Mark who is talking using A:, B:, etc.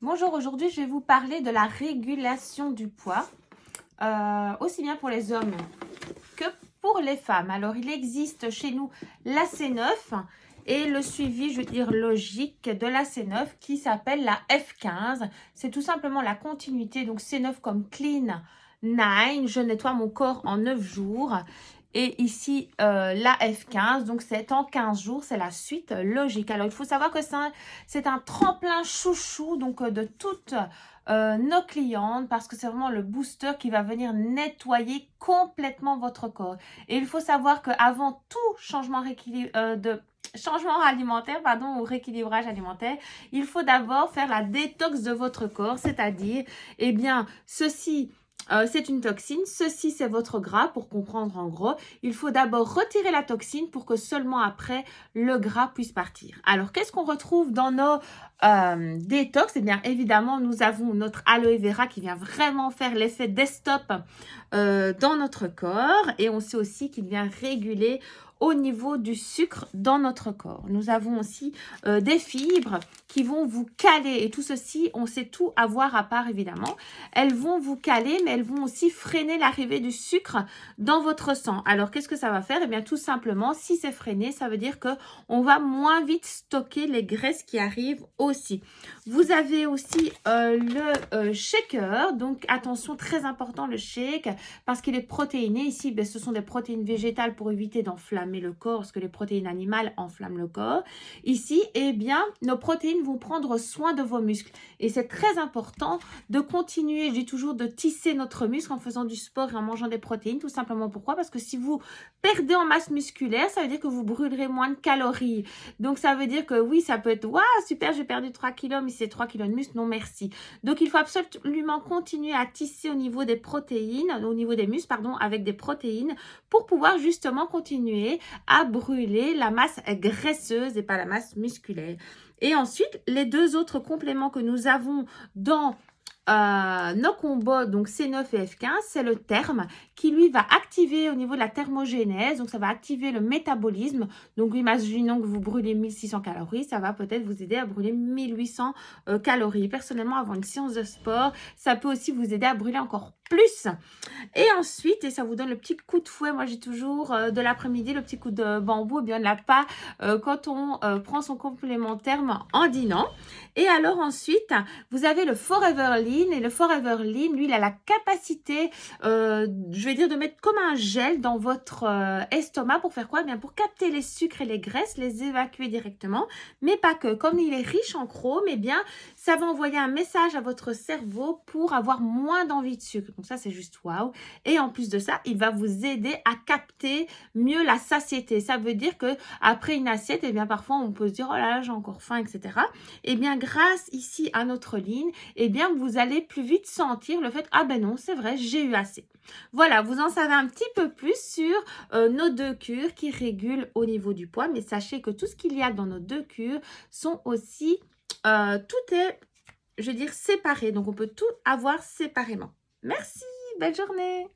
A: Bonjour, aujourd'hui je vais vous parler de la régulation du poids, aussi bien pour les hommes que pour les femmes. Alors il existe chez nous la C9 et le suivi, je veux dire logique, de la C9 qui s'appelle la F15. C'est tout simplement la continuité, donc C9 comme Clean 9, je nettoie mon corps en 9 jours. Et ici, la F15, donc c'est en 15 jours, c'est la suite logique. Alors, il faut savoir que c'est un tremplin chouchou donc de toutes nos clientes parce que c'est vraiment le booster qui va venir nettoyer complètement votre corps. Et il faut savoir qu'avant tout changement alimentaire, pardon, ou rééquilibrage alimentaire, il faut d'abord faire la détox de votre corps, c'est-à-dire, eh bien, ceci c'est une toxine, ceci c'est votre gras pour comprendre en gros. Il faut d'abord retirer la toxine pour que seulement après le gras puisse partir. Alors qu'est-ce qu'on retrouve dans nos détox? Eh bien évidemment nous avons notre aloe vera qui vient vraiment faire l'effet desktop dans notre corps et on sait aussi qu'il vient réguler au niveau du sucre dans notre corps. Nous avons aussi des fibres qui vont vous caler et tout ceci, on sait tout avoir à part évidemment. Elles vont vous caler mais elles vont aussi freiner l'arrivée du sucre dans votre sang. Alors qu'est-ce que ça va faire? Eh bien tout simplement, si c'est freiné, ça veut dire que on va moins vite stocker les graisses qui arrivent aussi. Vous avez aussi le shaker, donc attention, très important le shake parce qu'il est protéiné. Ici, ben, ce sont des protéines végétales pour éviter d'enflammer le corps parce que les protéines animales enflamment le corps. Ici, eh bien, nos protéines vont prendre soin de vos muscles et c'est très important de continuer, je dis toujours, de tisser notre muscle en faisant du sport et en mangeant des protéines. Tout simplement pourquoi? Parce que si vous perdez en masse musculaire, ça veut dire que vous brûlerez moins de calories. Donc, ça veut dire que oui, ça peut être « Waouh, super, j'ai perdu 3 kilos, mais c'est 3 kilos de muscle. » Non, merci. Donc, il faut absolument continuer à tisser au niveau des protéines, au niveau des muscles, pardon, avec des protéines pour pouvoir justement continuer à brûler la masse graisseuse et pas la masse musculaire. Et ensuite, les deux autres compléments que nous avons dans nos combos, donc C9 et F15, c'est le terme qui lui va activer au niveau de la thermogénèse, donc ça va activer le métabolisme. Donc imaginons que vous brûlez 1600 calories, ça va peut-être vous aider à brûler 1800 calories. Personnellement, avant une séance de sport, ça peut aussi vous aider à brûler encore plus. Et ensuite, et ça vous donne le petit coup de fouet, moi j'ai toujours de l'après-midi le petit coup de bambou, et bien de la pas quand on prend son complémentaire en dînant. Et alors ensuite, vous avez le Forever Lean et le Forever Lean, lui, il a la capacité, je vais dire, de mettre comme un gel dans votre estomac pour faire quoi? Eh bien, pour capter les sucres et les graisses, les évacuer directement, mais pas que. Comme il est riche en chrome, eh bien, ça va envoyer un message à votre cerveau pour avoir moins d'envie de sucre. Donc ça, c'est juste waouh. Et en plus de ça, il va vous aider à capter mieux la satiété. Ça veut dire que après une assiette, eh bien, parfois, on peut se dire, oh là là, j'ai encore faim, etc. Eh bien, grâce ici à notre ligne, eh bien, vous allez plus vite sentir le fait, ah ben non, c'est vrai, j'ai eu assez. Voilà, vous en savez un petit peu plus sur nos deux cures qui régulent au niveau du poids. Mais sachez que tout ce qu'il y a dans nos deux cures sont aussi, tout est, je veux dire, séparé. Donc, on peut tout avoir séparément. Merci, belle journée.